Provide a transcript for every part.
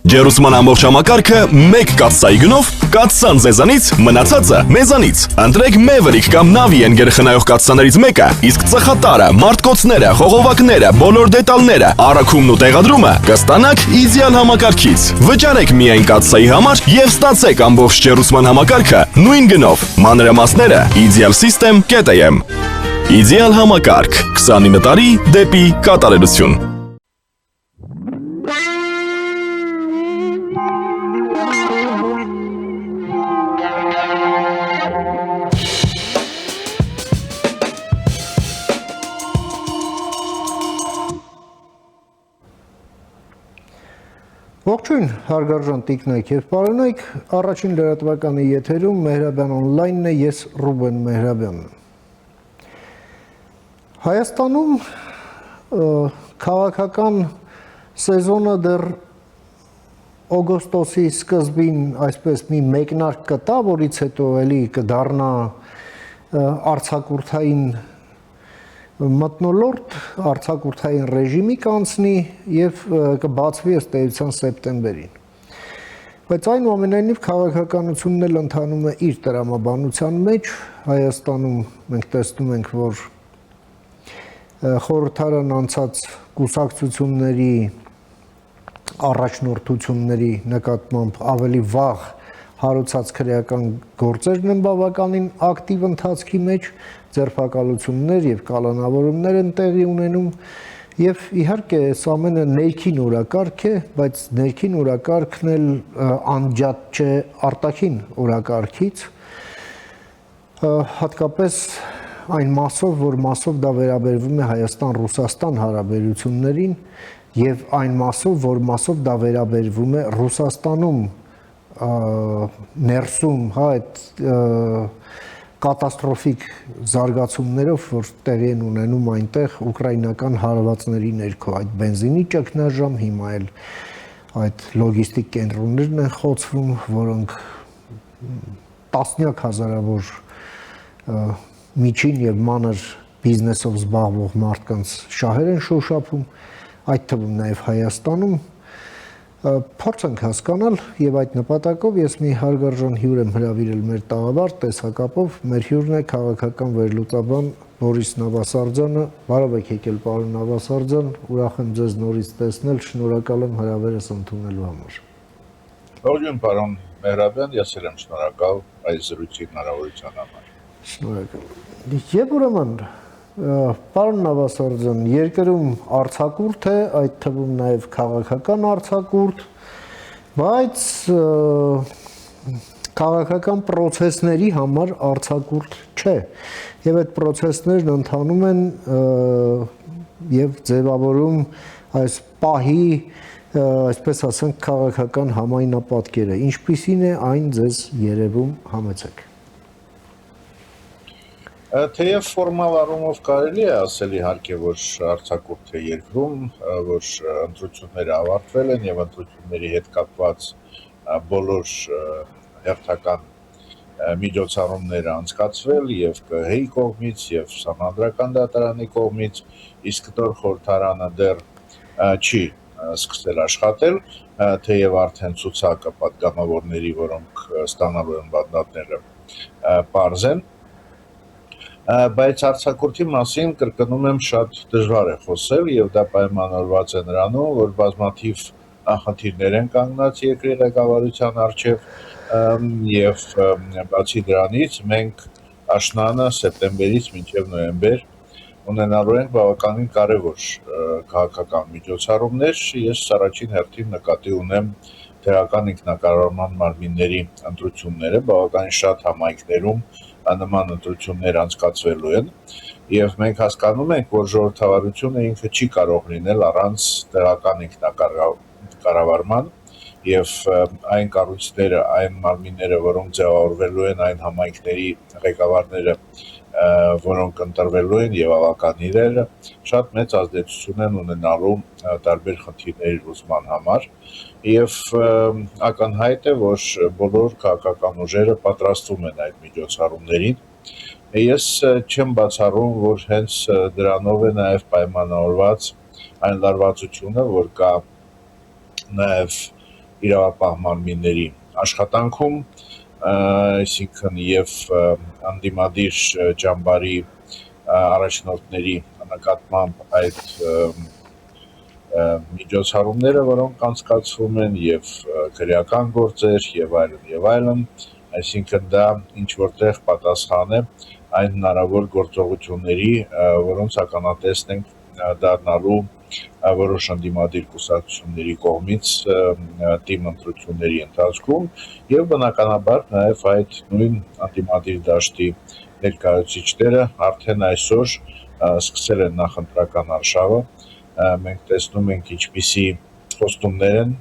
Ջերուսման ամբողջ համակարգը մեկ կաթսայի գնով կաթսան ձեզանից, մնացածը մեզանից։ Ընտրեք Maverick կամ Navi երգխնայող կաթսաներից մեկը, իսկ ծխատարը, մարտկոցները, խողովակները, բոլոր դետալները, առաքումն ու տեղադրումը կստանաք իդեալ համակարգից։ Վճարեք միայն կաթսայի համար եւ ստացեք ամբողջ ջերուսման համակարգը նույն գնով։ Մանրամասները idealsystem.am Իդեալ համակարգ 29 տարի դեպի կատարելություն։ Ողջույն, հարգարժան տիկնայք եւ պարոնայք, առաջին լրատվականի եթերում Մեհրաբյան օնլայնն է, ես Ռուբեն Մեհրաբյանն եմ։ Հայաստանում քաղաքական սեզոնը դեռ օգոստոսի սկզբին այսպես մի մեկնարկ կտա, որից հետո էլի կդառնա արձակուրդային մթնոլորտ, արձակուրդային ռեժիմի կանցնի եւ կբացվի ըստ էության սեպտեմբերին։ Բայց այնուամենայնիվ քաղաքականությունն էլ ընթանում է իր տրամաբանության մեջ։ Հայաստանում մենք տեսնում ենք, որ խորհրդարան անցած կուսակցությունների առաջնորդությունների նկատմամբ ավելի վաղ հարուցած քրեական գործերն են բավականին ակտիվ ընթացքի մեջ, ձերբակալություններ եւ կալանավորումներ են տեղի ունենում եւ իհարկե այս ամենը ներքին օրակարգ է, բայց ներքին օրակարգն էլ անջատ չէ արտաքին օրակարգից, հատկապես այն մասով, որ մասով դա վերաբերվում է Հայաստան-Ռուսաստան հարաբերություններին եւ այն մասով, որ մասով դա վերաբերվում է Ռուսաստանում ներսում, հա, այդ կատաստրոֆիկ զարգացումներով, որ տեղի են ունենում այնտեղ ուկրաինական հարվածների ներքո, այդ բենզինի ճգնաժամ, հիմա էլ այդ լոգիստիկ կենտրոններն են խոցվում, որոնք տասնյակ հազարավոր միջին եւ մանր բիզնեսով զբաղվող մարդկանց շահեր են շոշափում, այդ թվում նաեւ Հայաստանում փորձ ենք հասկանալ եւ այդ նպատակով ես մի հարգարժան հյուր եմ հրավիրել մեր տաղավար տեսակապով, մեր հյուրն է քաղաքական վերլուծաբան Բորիս Նավասարդյանը։ Բարև եք եկել, պարոն Նավասարդյան, ուրախ եմ ձեզ նորից տեսնել, շնորհակալ եմ հրավերս ընդունելու համար։ Ողջույն, պարոն Մեհրաբյան, ես էլ եմ շնորհակալ այս զրույցի հնարավորության համար։ Շնորհակալ։ Եվ ուրեմն պարոն Նավասարդյան, երկրում արձակուրդ է, այդ թվում նաև քաղաքական արձակուրդ, բայց քաղաքական պրոցեսների համար արձակուրդ չէ։ Եվ այդ պրոցեսներն ընթանում են եւ ձևավորում այս պահի, այսպես ասենք, քաղաքական համայնապատկերը։ Ինչպիսին է այն ձեզ երևում, համեցեք։ Թեև ֆորմալ առումով կարելի է ասել իհարկե, որ արձակուրդ է երկրում, որ ընտրությունները ավարտվել են եւ ընտրությունների հետ կապված բոլոր հերթական միջոցառումները անցկացվել եւ ԿՀ-ի կողմից եւ Սահմանադրական դատարանի կողմից, իսկ նոր խորհրդարանը դեռ չի սկսել աշխատել, թեև արդեն ցուցակը պատգամավորների, որոնք ստանալու են մանդատները, պարզ են, բայց արձակուրդի մասին կրկնում եմ շատ դժվար է խոսել եւ դա պայմանավորված է նրանով, որ բազմաթիվ խնդիրներ են կանգնած երկրի ղեկավարության առջեւ եւ բացի դրանից մենք աշնանը սեպտեմբերից մինչեւ նոյեմբեր ունենալու ենք բավականին կարևոր քաղաքական միջոցառումներ։ Ես առաջին հերթին նկատի ունեմ տեղական ինքնակառավարման մարմինների ընտրությունները, բավականին շատ համայնքներում նման ընտրություններ անցկացվելու են եւ մենք հասկանում ենք, որ ժողովրդավարությունը ինքը չի կարող լինել առանց տեղական ինքնակառավարման եւ այն կառույցները, այն մարմինները, որոնք ձևավորվելու են, այն համայնքների ղեկավարները, որոնք ընտրվելու են եւ ավականիրները, շատ մեծ ազդեցություն են ունենալու տարբեր խնդիրների լուծման համար եւ ակնհայտ է, որ բոլոր քաղաքական ուժերը պատրաստվում են այդ միջոցառումներին։ Ես չեմ բացառում, որ հենց դրանով է նաեւ պայմանավորված այն լարվածությունը, որ կա նաեւ իրավապահման մարմինների աշխատանքում, այսինքն եւ անդիմադիր ճամբարի առաջնորդների նկատմամբ այդ միջոցառումները, որոնք անցկացվում են եւ քրեական գործեր եւ այլն, այսինքն դա ինչ որտեղ պատասխան է այն հնարավոր գործողությունների, որոնց ականատեսն ենք դառնալու որոշ անդիմադիր կուսակցությունների կողմից թիմ ընտրությունների ընթացքում եւ բնականաբար նաեւ այդ նույն անդիմադիր դաշտի ներկայացուցիչները արդեն այսօր սկսել են նախընտրական արշավը մենք տեսնում ենք ինչպիսի խոստումներ են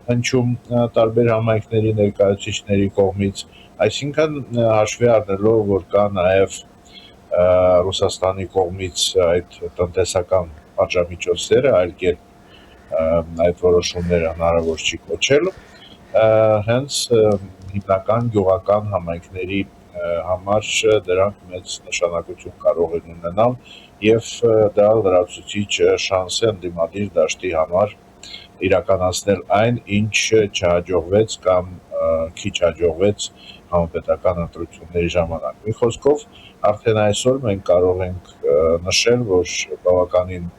հնչում տարբեր համայնքների ներկայացուցիչների կողմից այսինքն հաշվի առնելով որ կա նաեւ Ռուսաստանի կողմից այդ տնտեսական պատժամիջոցները այլ կերպ այդ որոշումները հնարավոր չի կոչել հենց հիմնական գյուղական համայնքների համար դրանք մեծ նշանակություն կարող են ունենալ եւ դա լրացուցիչ շանս է ընդդիմադիր դաշտի համար իրականացնել այն ինչ չհաջողվեց կամ քիչ հաջողվեց համապետական ընտրությունների ժամանակ մի խոսքով արդեն այսօր մենք կարող ենք նշել որ բավականին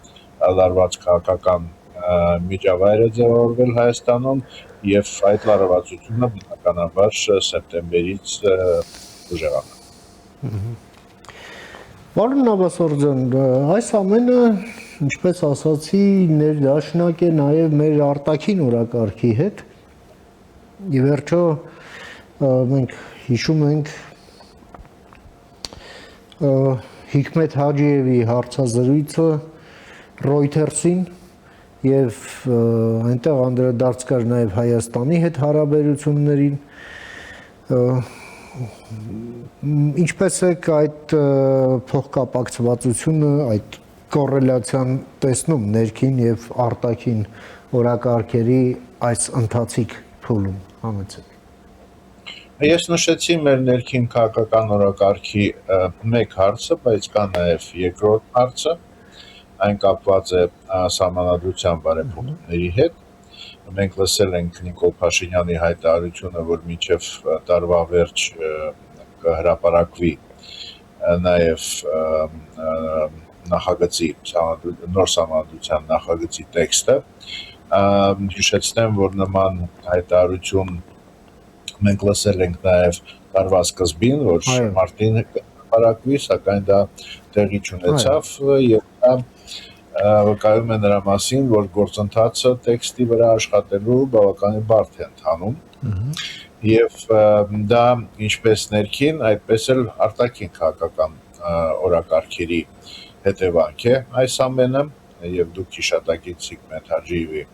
լարված քաղաքական միջավայր է ձևավորվել Հայաստանում եւ այդ լարվածությունը բնականաբար սեպտեմբերից ուժեղանա Պարոն Նավասարդյան, այս ամենը, ինչպես ասացի, ներդաշնակ է նաև մեր արտաքին օրակարգի հետ։ Ի վերջո մենք հիշում ենք Հիկմետ Հաջիևի հարցազրույցը Reuters-ին եւ այնտեղ անդրադարձ կար նաև Հայաստանի հետ հարաբերություններին Ինչպես եք այդ փոխկապակցվածությունը, այդ կոռելացիան տեսնում ներքին եւ արտաքին օրակարգերի այս ընթացիկ փուլում համեցեք Ես նշեցի մեր ներքին քաղաքական օրակարգի մեկ հարցը, բայց կա նաեւ երկրորդ հարցը, այն կապված է սահմանադրության բարեփոխումների հետ Մենք լսել ենք Նիկոլ Փաշինյանի հայտարարությունը, որ մինչև տարվա վերջ կհրապարակվի նաև նախագծի նոր սահմանադրության նախագծի տեքստը։ Հիշեցնեմ, որ նման հայտարարություն մենք լսել ենք նաև տարվա սկզբին, որ մարտին կհրապարակվի, սակայն դա տեղի չունեցավ եւ դա վկայում է նրա մասին, որ գործընթացը տեքստի վրա աշխատելու բավականին բարդ է ընթանում եւ դա ինչպես ներքին, այդպես էլ արտաքին քաղաքական օրակարգերի հետևանք է այս ամենը եւ դուք հիշատակեցիք Հիկմետ Հաջիևի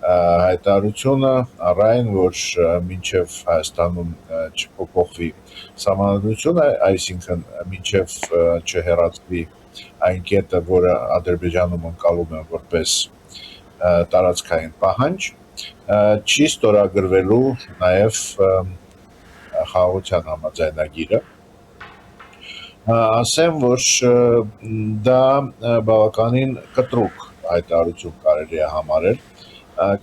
հայտարարությունը առայն, որ մինչեւ Հայաստանում չփոփոխվի սահմանադրությունը, այսինքն մինչեւ չհեռացվի այն կետը, որը Ադրբեջանում ընկալում են որպես տարածքային պահանջ, չի ստորագրվելու նաև խաղաղության համաձայնագիրը։ Ասեմ, որ դա բավականին կտրուկ հայտարարություն կարելի է համարել,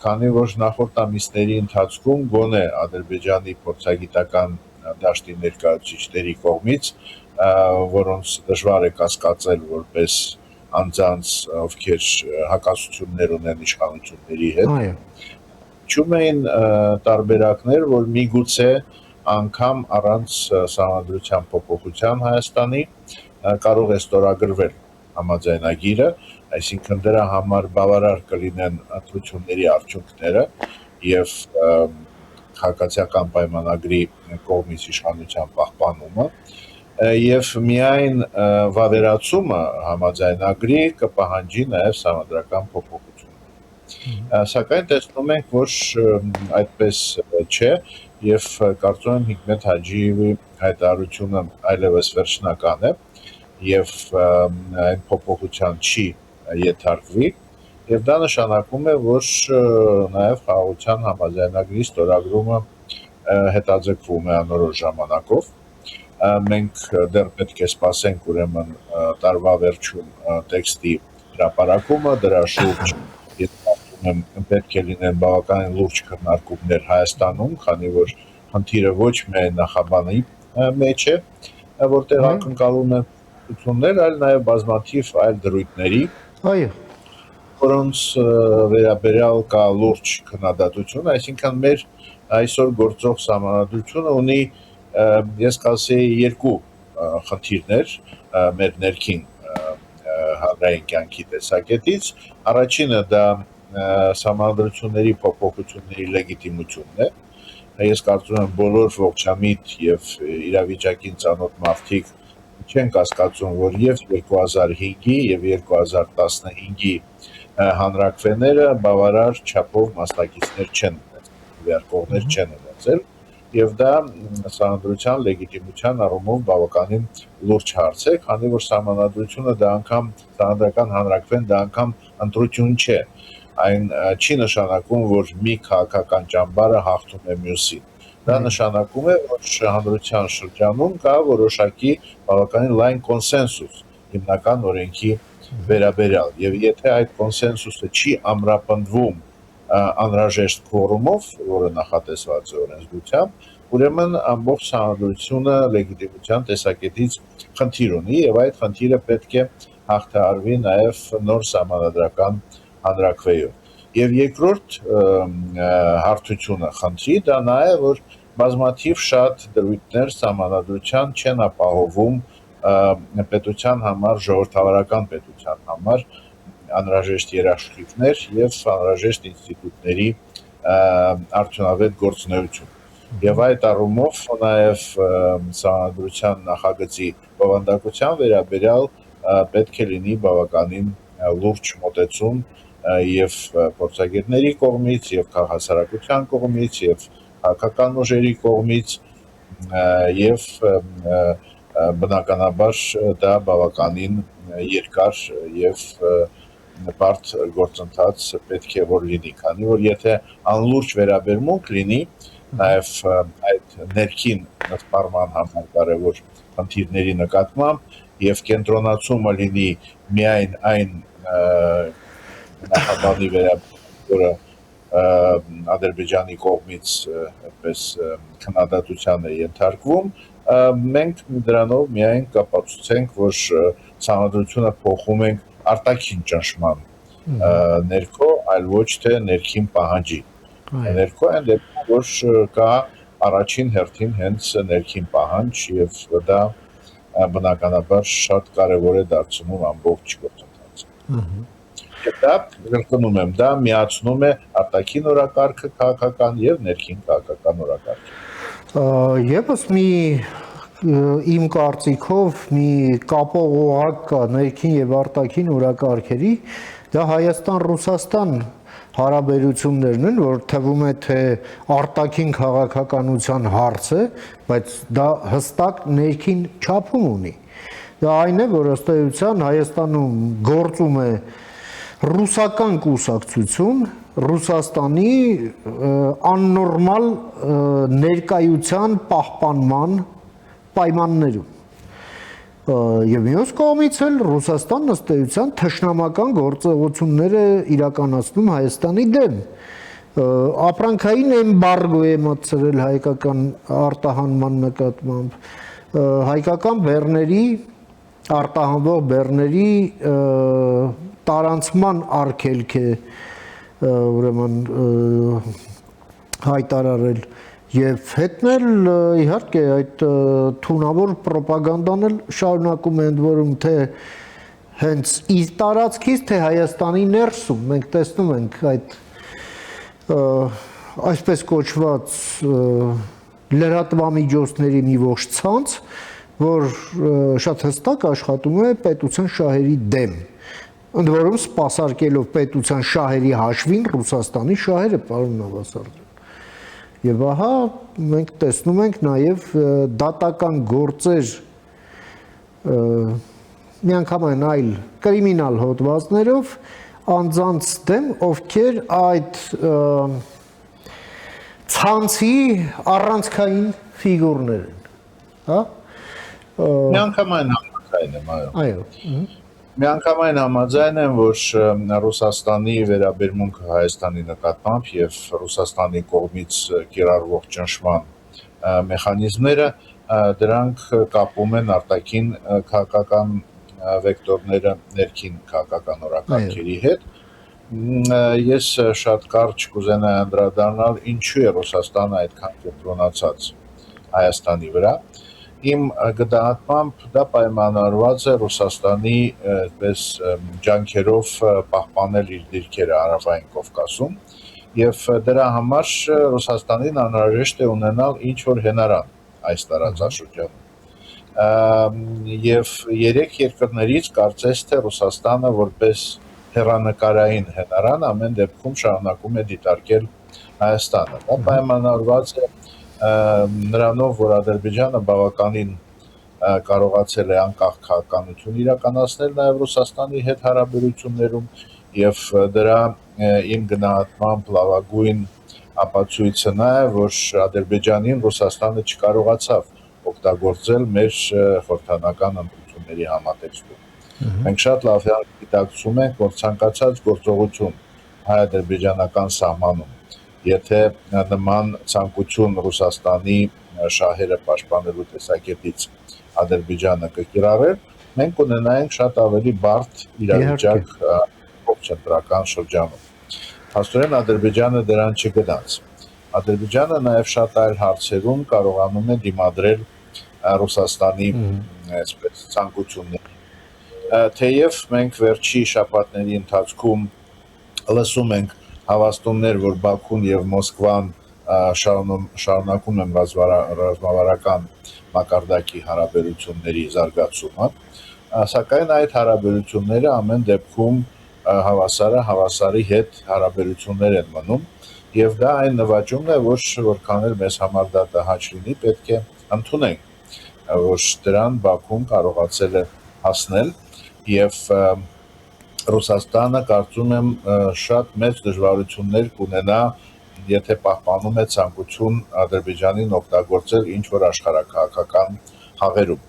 քանի որ նախորդ ամիսների ընթացքում գոնե Ադրբեջանի փորձագիտական դաշտի ներկայացուցիչների կողմից որոնց դժվար է կասկածել որպես անձանց ովքեր հակասություններ ունեն իշխանությունների հետ ճում էին տարբերակներ որ միգուցե անգամ առանց սահմանադրության փոփոխության Հայաստանի կարող է ստորագրվել համաձայնագիրը այսինքն դրա համար բավարար կլինեն ընտրությունների արդյունքները եւ քաղաքացիական պայմանագրի կողմից իշխանության պահպանումը Եվ միայն վավերացումը համաձայնագրի կպահանջի նաև սահմանադրական փոփոխություն։ Սակայն տեսնում ենք, որ այդպես չէ եւ կարծում եմ Հիկմետ Հաջիևի հայտարարությունը այլևս վերջնական է եւ այն փոփոխության չի ենթարկվի եւ դա նշանակում է, որ նաև խաղաղության համաձայնագրի ստորագրումը հետաձգվում է անորոշ ժամանակով մենք դեռ պետք է սպասենք ուրեմն տարվա վերջում տեքստի հրապարակումը դրա շուրջ պետք է լինեն բավականին լուրջ քննարկումներ Հայաստանում, քանի որ խնդիրը ոչ միայն նախաբանի մեջ է, որտեղ ակնկալում են ություններ, այլ նաև բազմաթիվ այլ դրույթների, Այո, որոնց վերաբերյալ կա լուրջ քննադատություն, այսինքն մեր այսօր գործող սահմանադրությունը ունի, ես կասեի, երկու խնդիրներ մեր ներքին հանրային կյանքի տեսակետից, առաջինը դա սահմանադրությունների փոփոխությունների լեգիտիմությունն է, ես կարծում եմ բոլոր ողջամիտ եւ իրավիճակին ծանոթ մարդիկ չեն կասկածում, որ եւ 2005-ի եւ 2015-ի հանրակրվեները բավարար չափով մասնակիցներ չեն վերկողներ չեն ունեցել եւ դա սահմանադրության լեգիտիմության առումով բավականին լուրջ հարց է, քանի որ սահմանադրությունը դա անգամ սահմանադրական հանրակրվեն դա անգամ ընտրություն չէ, այն չի նշանակում, որ մի քաղաքական ճամբարը հաղթում է մյուսին։ Դա նշանակում է, որ հանրության շրջանում կա որոշակի բավականին լայն կոնսենսուս հիմնական օրենքի վերաբերյալ եւ եթե այդ կոնսենսուսը չի ամրապնդվում անհրաժեշտ քվորումով, որը նախատեսված է օրենսդրությամբ, ուրեմն ամբողջ սահմանադրությունը լեգիտիմության տեսակետից խնդիր ունի եւ այդ խնդիրը պետք է հաղթահարվի նաեւ նոր սահմանադրական հանրակրվեով։ Եվ երկրորդ հարթությունը խնդրի դա նա է, որ բազմաթիվ շատ դրույթներ սահմանադրության չեն ապահովում պետության համար, ժողովրդավարական պետության համար անհրաժեշտ երաշխիքներ եւ անհրաժեշտ ինստիտուտների արդյունավետ գործունեություն։ Եվ այդ առումով նաեւ սահմանադրության նախագծի բովանդակության վերաբերյալ պետք է լինի բավականին լուրջ մոտեցում եւ փորձագետների կողմից եւ քաղաքասարակության կողմից եւ քաղաքական ուժերի կողմից եւ բնականաբար դա բավականին երկար եւ բարդ գործընթաց պետք է որ լինի, քանի որ եթե անլուրջ վերաբերմունք լինի նաեւ այդ ներքին սպառման համար կարևոր խնդիրների նկատմամբ եւ կենտրոնացումը լինի միայն այն նախաբանի վերաբերյալ, որը Ադրբեջանի կողմից այդպես քննադատության է ենթարկվում, մենք դրանով միայն կապացուցենք, որ սահմանադրությունը փոխում ենք արտաքին ճնշման ներքո, այլ ոչ թե ներքին պահանջի։ Ներքո այն դեպքում, որ կա առաջին հերթին հենց ներքին պահանջ եւ դա բնականաբար շատ կարեւոր է դարձնում ամբողջ գործընթացը։ Դա կրկնում եմ, դա միացնում է արտաքին օրակարգը քաղաքական եւ ներքին քաղաքական օրակարգը։ Եվս մի իմ կարծիքով մի կապող օղակ կա ներքին եւ արտաքին օրակարգերի, դա Հայաստան-Ռուսաստան հարաբերություններն են, որ թվում է թե արտաքին քաղաքականության հարց է, բայց դա հստակ ներքին չափում ունի։ Դա այն է, որ ըստ էության Հայաստանում գործում է ռուսական կուսակցություն Ռուսաստանի աննորմալ ներկայության պահպանման պայմաններում։ Եվ մյուս կողմից էլ Ռուսաստանն ըստ էության թշնամական գործողություններ է իրականացնում Հայաստանի դեմ։ Ապրանքային էմբարգո է մտցրել հայկական արտահանման նկատմամբ, հայկական բեռների, արտահանվող բեռների տարանցման արգելք է ուրեմն հայտարարել եւ հետն էլ իհարկե այդ թունավոր պրոպագանդան էլ շարունակում է ընդ որում թե հենց իր տարածքից թե Հայաստանի ներսում մենք տեսնում ենք այդ այսպես կոչված լրատվամիջոցների մի ողջ ցանց, որ շատ հստակ աշխատում է պետության շահերի դեմ։ Ընդ որում սպասարկելով պետության շահերի հաշվին Ռուսաստանի շահերը, պարոն Նավասարդյան։ Եվ ահա մենք տեսնում ենք նաև դատական գործեր միանգամայն այլ կրիմինալ հոդվածներով անձանց դեմ, ովքեր այդ ցանցի առանցքային ֆիգուրներ են, հա։ Միանգամայն համակային եմ, այո։ Այո։ Միանգամայն համաձայն եմ, որ Ռուսաստանի վերաբերմունքը Հայաստանի նկատմամբ եւ Ռուսաստանի կողմից կիրառվող ճնշման մեխանիզմները դրանք կապում են արտաքին քաղաքական վեկտորները ներքին քաղաքական օրակարգերի հետ։ Ես շատ կարճ կուզենայի անդրադառնալ ինչու է Ռուսաստանը այդքան կենտրոնացած Հայաստանի վրա։ Իմ գնահատմամբ դա պայմանավորված է Ռուսաստանի այսպես ջանքերով պահպանել իր դիրքերը Հարավային Կովկասում եւ դրա համար Ռուսաստանին անհրաժեշտ է ունենալ ինչ որ հենարան այս տարածաշրջանում։ Եվ երեք երկրներից կարծես թե Ռուսաստանը որպես հեռանկարային հենարան ամեն դեպքում շարունակում է դիտարկել Հայաստանը։ Դա պայմանավորված է նրանով, որ Ադրբեջանը բավականին կարողացել է անկախ քաղաքականություն իրականացնել նաև Ռուսաստանի հետ հարաբերություններում եւ դրա իմ գնահատմամբ լավագույն ապացույցը նա է, որ Ադրբեջանին Ռուսաստանը չկարողացավ օգտագործել մեր խորհրդանական ընտրությունների համատեքստում։ Մենք շատ լավ գիտակցում ենք, որ ցանկացած գործողություն հայ-ադրբեջանական սահմանում եթե նման ցանկություն Ռուսաստանի շահերը պաշտպանելու տեսակետից Ադրբեջանը կկիրառեր, մենք ունենայինք շատ ավելի բարդ իրավիճակ կենտրոնական շրջանում։ Փաստորեն Ադրբեջանը դրան չգնաց։ Ադրբեջանը նաև շատ այլ հարցերում կարողանում է դիմադրել Ռուսաստանի այսպես ցանկություններին։ Թեև մենք վերջի շաբաթների ընթացքում լսում ենք հավաստումներ, որ Բաքուն եւ Մոսկվան շարունակում են ռազմավարական մակարդակի հարաբերությունների զարգացումը, սակայն այդ հարաբերությունները ամեն դեպքում հավասարի հետ հարաբերություններ են մնում եւ դա այն նվաճումն է, որքան էլ մեզ համար դա տհաճ լինի, պետք է ընդունենք, որ դրան Բաքուն կարողացել է հասնել եւ Ռուսաստանը կարծում եմ շատ մեծ դժվարություններ կունենա, եթե պահպանում է ցանկություն Ադրբեջանին օգտագործել ինչ որ աշխարհակաղակական խաղերում։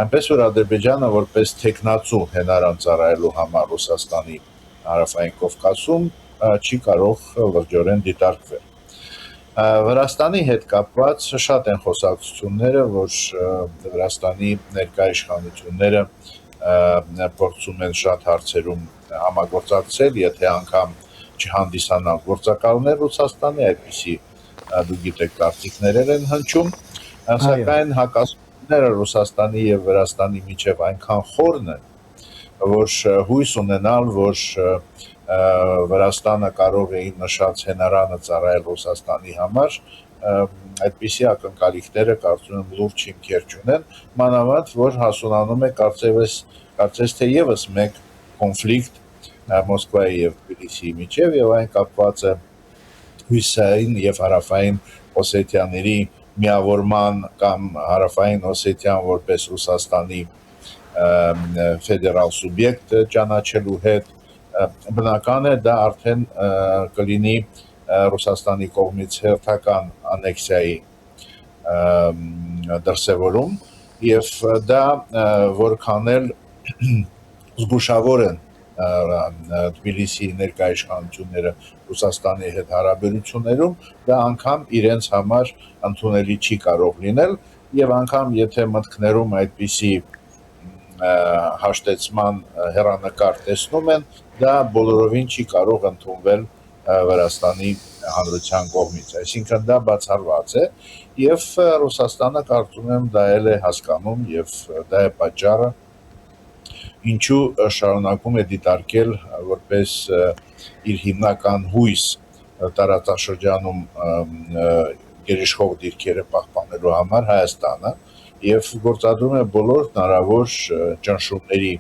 Այնպես որ Ադրբեջանը որպես տեխնացու հենարան ծառայելու համար Ռուսաստանի Հարավային Կովկասում չի կարող լրջորեն դիտարկվել։ Վրաստանի հետ կապված շատ են խոսակցությունները, որ Վրաստանի ներկայ իշխանությունները փորձում են շատ հարցերում համագործակցել, եթե անգամ չհանդիսանալ գործակալներ Ռուսաստանի, այդպիսի դու գիտեք կարծիքներ են հնչում, սակայն հակասությունները Ռուսաստանի եւ Վրաստանի միջև այնքան խորն են, որ հույս ունենալ, որ Վրաստանը կարող է իր նշած հենարանը ծառայել Ռուսաստանի համար, այդպիսի ակնկալիքները կարծում եմ լուրջ հիմքեր չունեն, մանավանդ որ հասունանում է կարծես թե եւս մեկ կոնֆլիկտ Մոսկվայի եւ Թբիլիսիի միջև եւ այն կապված է հյուսային եւ հարավային Օսեթիաների միավորման կամ հարավային Օսեթիան որպես Ռուսաստանի ֆեդերալ սուբյեկտ ճանաչելու հետ բնական է դա արդեն կլինի Ռուսաստանի կողմից հերթական անեքսիայի դրսևորում եւ դա որքան էլ զգուշավոր են Թբիլիսիի ներկայ իշխանությունները Ռուսաստանի հետ հարաբերություններում, դա անգամ իրենց համար ընդունելի չի կարող լինել եւ անգամ եթե մտքներում այդպիսի հաշտեցման հեռանկար տեսնում են, դա բոլորովին չի կարող ընդունվել Վրաստանի հանրության կողմից, այսինքն դա բացառված է եւ Ռուսաստանը կարծում եմ դա էլ է հասկանում եւ դա է պատճառը ինչու շարունակում է դիտարկել որպես իր հիմնական հույս տարածաշրջանում գերիշխող դիրքերը պահպանելու համար Հայաստանը եւ գործադրում է բոլոր հնարավոր ճնշումների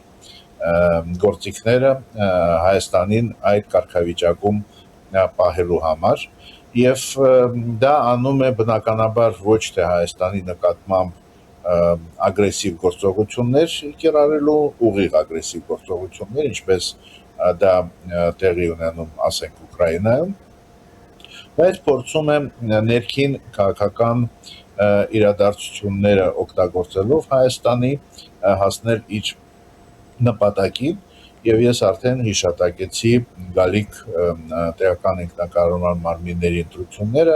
գործիքները Հայաստանին այդ կարգավիճակում պահելու համար եւ դա անում է բնականաբար ոչ թե Հայաստանի նկատմամբ ագրեսիվ գործողություններ կիրառելու ուղիղ ագրեսիվ գործողություններ, ինչպես դա տեղի ունենում, ասենք Ուկրաինայում, բայց փորձում է ներքին քաղաքական իրադարձությունները օգտագործելով Հայաստանի հասնել իր նպատակին եւ ես արդեն հիշատակեցի գալիք տեղական ինքնակառավարման մարմինների ընտրությունները,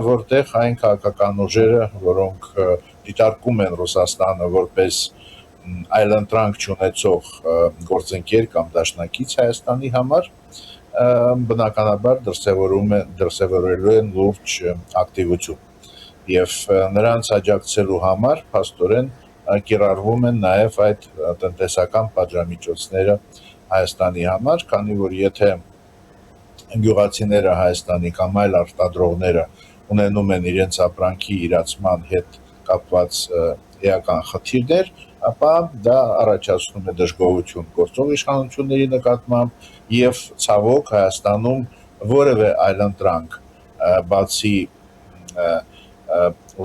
որտեղ այն քաղաքական ուժերը, որոնք դիտարկում են Ռուսաստանը որպես այլընտրանք չունեցող գործընկեր կամ դաշնակից Հայաստանի համար, բնականաբար դրսևորելու են լուրջ ակտիվություն եւ նրանց աջակցելու համար փաստորեն կիրառվում են նաև այդ տնտեսական պատժամիջոցները Հայաստանի համար, քանի որ եթե գյուղացիները Հայաստանի կամ այլ արտադրողները ունենում են իրենց ապրանքի իրացման հետ կապված էական խնդիրներ, ապա դա առաջացնում է դժգոհություն գործող իշխանությունների նկատմամբ եւ ցավոք Հայաստանում որևէ այլընտրանք բացի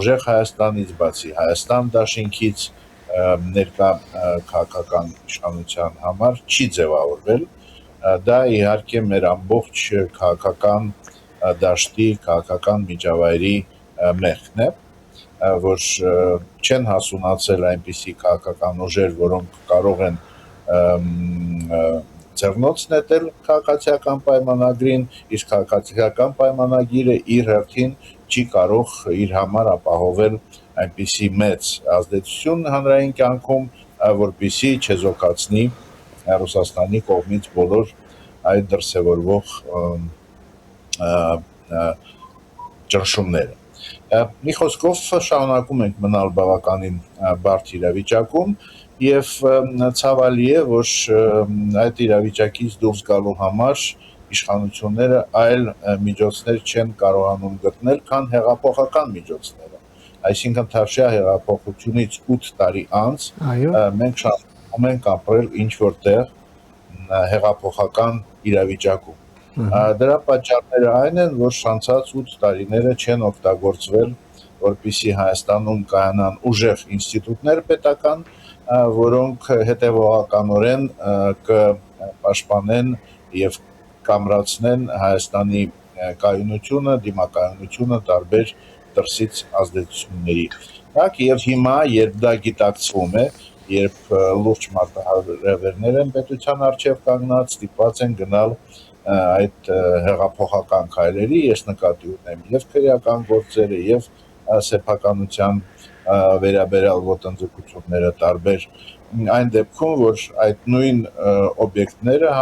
ուժեղ Հայաստանից, բացի Հայաստան դաշինքից ներկա քաղաքական իշխանության համար չի ձևավորվել, դա իհարկե մեր ամբողջ քաղաքական դաշտի, քաղաքական միջավայրի մեղքն է, որ չեն հասունացել այնպիսի քաղաքական ուժեր, որոնք կարող են ձեռնոց նետել քաղաքացիական պայմանագրին, իսկ քաղաքացիական պայմանագիրը իր հերթին չի կարող իր համար ապահովել այնպիսի մեծ ազդեցություն հանրային կյանքում, որպեսզի չեզոքացնի Ռուսաստանի կողմից բոլոր այդ դրսևորվող ճնշումները։ Մի խոսքով շարունակում ենք մնալ բավականին բարդ իրավիճակում եւ ցավալի է, որ այդ իրավիճակից դուրս գալու համար իշխանությունները այլ միջոցներ չեն կարողանում գտնել, քան հեղափոխական միջոցները։ Այսինքն Թավշյա հեղափոխությունից 8 տարի անց մենք շարունակում ենք ապրել ինչ որտեղ հեղափոխական իրավիճակում։ Դրա պատճառները այն են, որ շանցած 8 տարիները չեն օգտագործվել, որպեսզի Հայաստանում կայանան ուժեղ ինստիտուտներ պետական, որոնք հետևողականորեն կպաշտպանեն եւ կամրացնեն Հայաստանի կայունությունը, դիմակայունությունը տարբեր դրսից ազդեցությունների։ Եվ հիմա, երբ դա գիտակցվում է, երբ լուրջ մարտահրավերներ են պետության առջև կանգնած, ստիպված են գնալ այդ հեղափոխական քայլերի, ես նկատի ունեմ եւ քրեական գործերը եւ սեփականության վերաբերյալ ոտնձգությունները տարբեր այն դեպքում, որ այդ նույն օբյեկտները,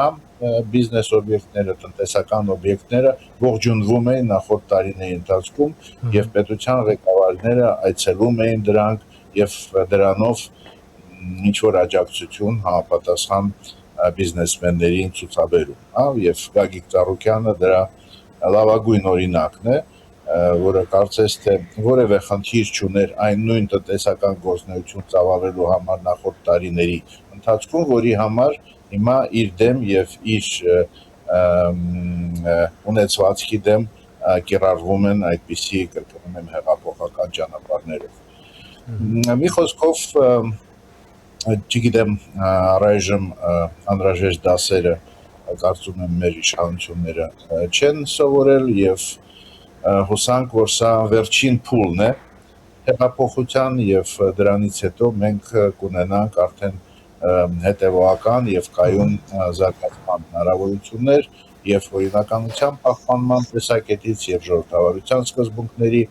բիզնես օբյեկտները, տնտեսական օբյեկտները ողջունվում էին նախորդ տարիների ընթացքում եւ պետության ղեկավարները այցելում էին դրանք եւ դրանով ինչ որ աջակցություն համապատասխան բիզնեսմեններին ցուցաբերում, եւ Գագիկ Ծառուկյանը դրա լավագույն օրինակն է, որը կարծես թե որևէ խնդիր չուներ այն նույն տնտեսական գործունեություն ծավալելու համար նախորդ տարիների ընթացքում, որի համար հիմա իր դեմ եւ իր ունեցվածքի դեմ կիրառվում են այդպիսի կրկնում եմ հեղափոխական ճանապարհներով։ Մի խոսքով չգիտեմ առայժմ անհրաժեշտ դասերը կարծում եմ մեր իշխանությունները չեն սովորել եւ հուսանք, որ սա վերջին փուլն է հեղափոխության եւ դրանից հետո մենք կունենանք արդեն հետևողական եւ կայուն զարգացման հնարավորություններ եւ օրինականության պահպանման տեսակետից եւ ժողովրդավարության սկզբունքների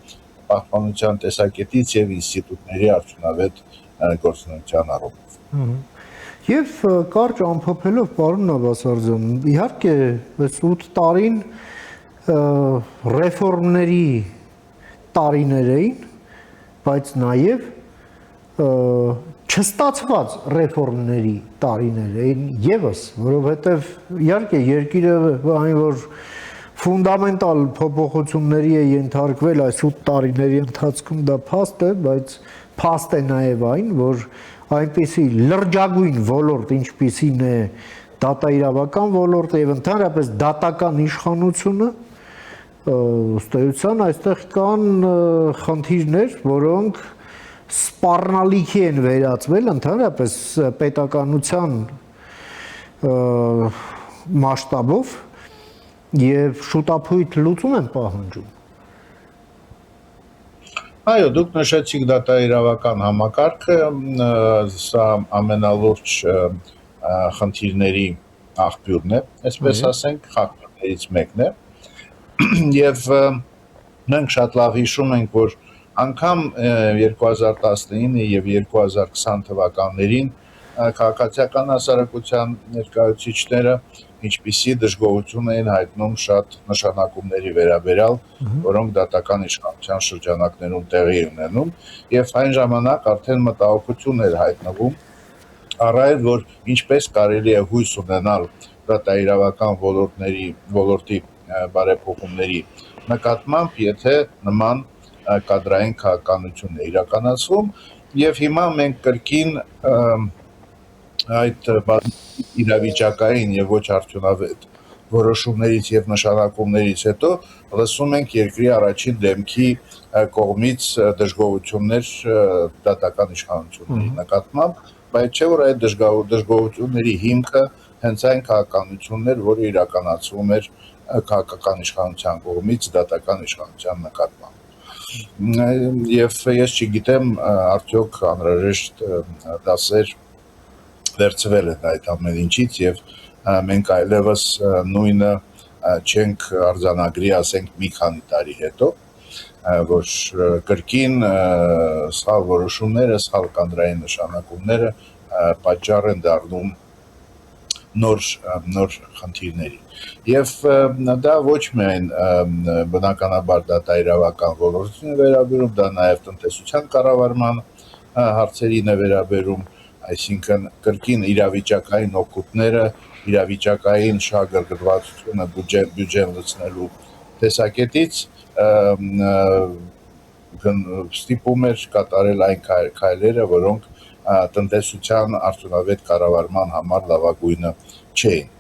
պահպանության տեսակետից եւ ինստիտուտների արդյունավետ գործունեության առումով։ Եվ կարճ ամփոփելով պարոն Նավասարդյան, իհարկե այս 8 տարին ռեֆորմների տարիներ էին, բայց նաև չստացված ռեֆորմների տարիներ էին եւս, որովհետեւ իհարկե երկիրը այն որ ֆունդամենտալ փոփոխությունների է ենթարկվել այս 8 տարիների ընթացքում դա փաստ է, բայց փաստ է նաև այն, որ այնպիսի լրջագույն ոլորտ, ինչպիսին է դատաիրավական ոլորտը եւ ընդհանրապես դատական իշխանությունը, ըստ էության այստեղ կան խնդիրներ, որոնք սպառնալիքի են վերածվել ընդհանրապես պետականության մասշտաբով եւ շուտափույթ լուծում են պահանջում։ Այո, դուք նշեցիք դատաիրավական համակարգը, սա ամենալուրջ խնդիրների աղբյուրն է, այսպես ասենք, խախտումներից մեկն է։ Եվ մենք շատ լավ հիշում ենք, որ անգամ 2019 եւ 2020 թվականներին քաղաքացիական հասարակության ներկայացուցիչները ինչպիսի դժգոհություն էին հայտնում շատ նշանակումների վերաբերյալ, որոնք դատական իշխանության շրջանակներում տեղի ունենում, եւ այն ժամանակ արդեն մտահոգություն էր հայտնվում առայլ, որ ինչպես կարելի է հույս ունենալ դատաիրավական ոլորտի բարեփոխումների նկատմամբ, եթե նման կադրային քաղաքականություն է իրականացվում, եւ հիմա մենք կրկին այդ իրավիճակային եւ ոչ արդյունավետ որոշումներից եւ նշանակումներից հետո լսում ենք երկրի առաջին դեմքի կողմից դժգոհություններ դատական իշխանությունների նկատմամբ, բայց չէ որ այդ դժգոհությունների հիմքը հենց այն քաղաքականությունն էր, որը իրականացվում էր քաղաքական իշխանության կողմից դատական իշխանության նկատմամբ։ Եվ ես չգիտեմ արդյոք անհրաժեշտ դասեր վերցվել են այդ ամեն ինչից եւ մենք այլևս նույնը չենք արձանագրի, ասենք մի քանի տարի հետո, որ կրկին սխալ որոշումները, սխալ կադրային նշանակումները պատճառ են դառնում նոր խնդիրների։ Եվ դա ոչ միայն բնականաբար դատաիրավական ոլորտին է վերաբերում, դա նաև տնտեսության կառավարման հարցերին է վերաբերում, այսինքն կրկին իրավիճակային օգուտները, իրավիճակային շահագրգռվածությունը բյուջեն լցնելու տեսակետից ստիպում էր կատարել այն քայլերը, որոնք տնտեսության արդյունավետ կառավարման համար լավագույնը չէին։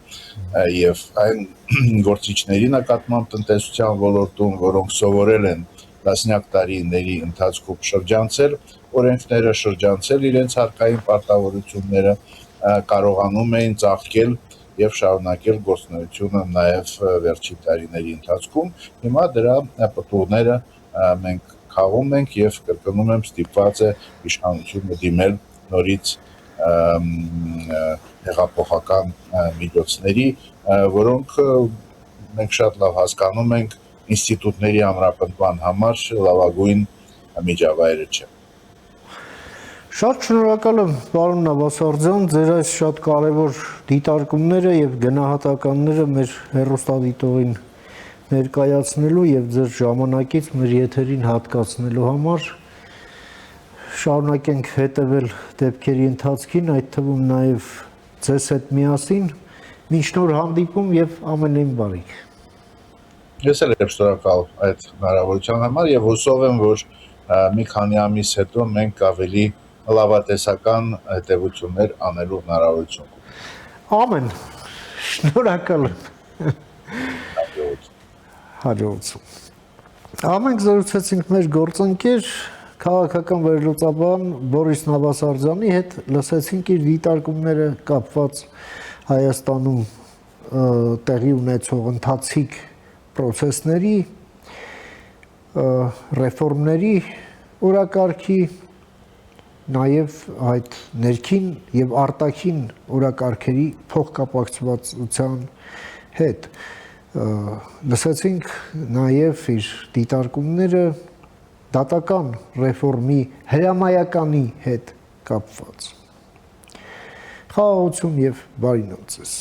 Եվ այն գործիչների նկատմամբ տնտեսության ոլորտում, որոնք սովորել են տասնյակ տարիների ընթացքում շրջանցել օրենքները, շրջանցել իրենց հարկային պարտավորությունները, կարողանում էին ծաղկել եւ շարունակել գործունեությունը նաեւ վերջին տարիների ընթացքում։ Հիմա դրա պտուղները մենք խաղում ենք եւ կրկնում եմ ստիպված է իշխանությունը դիմել նորից հեղափոխական միջոցների, որոնք մենք շատ լավ հասկանում ենք ինստիտուտների ամրապնդման համար լավագույն միջավայրը չէ։ Շատ շնորհակալ եմ, պարոն Նավասարդյան, ձեր այս շատ կարևոր դիտարկումները եւ գնահատականները մեր հեռուստադիտողին ներկայացնելու եւ ձեր ժամանակից մեր եթերին հատկացնելու համար։ Շարունակենք հետևել դեպքերի ընթացքին, այդ թվում նաեւ ձեզ հետ միասին։ Մինչ նոր հանդիպում եւ ամենայն բարիք։ Ես էլ եմ շնորհակալ այդ հնարավորության համար եւ հուսով եմ, որ մի քանի ամիս հետո մենք ավելի լավատեսական հետևություններ անելու հնարավորություն կունենանք։ Ամեն։ Շնորհակալ եմ։ Հաջողություն։ Ամենք զրուցեցինք մեր գործընկեր քաղաքական վերլուծաբան Բորիս Նավասարդյանի հետ, լսեցինք իր դիտարկումները կապված Հայաստանում տեղի ունեցող ընթացիկ պրոցեսների, ռեֆորմների օրակարգի, նաև այդ ներքին եւ արտաքին օրակարգերի փոխկապակցվածության հետ։ Լսեցինք նաև իր դիտարկումները դատական ռեֆորմի հրամայականի հետ կապված։ Խաղաղություն եւ բարի նոց ձեզ։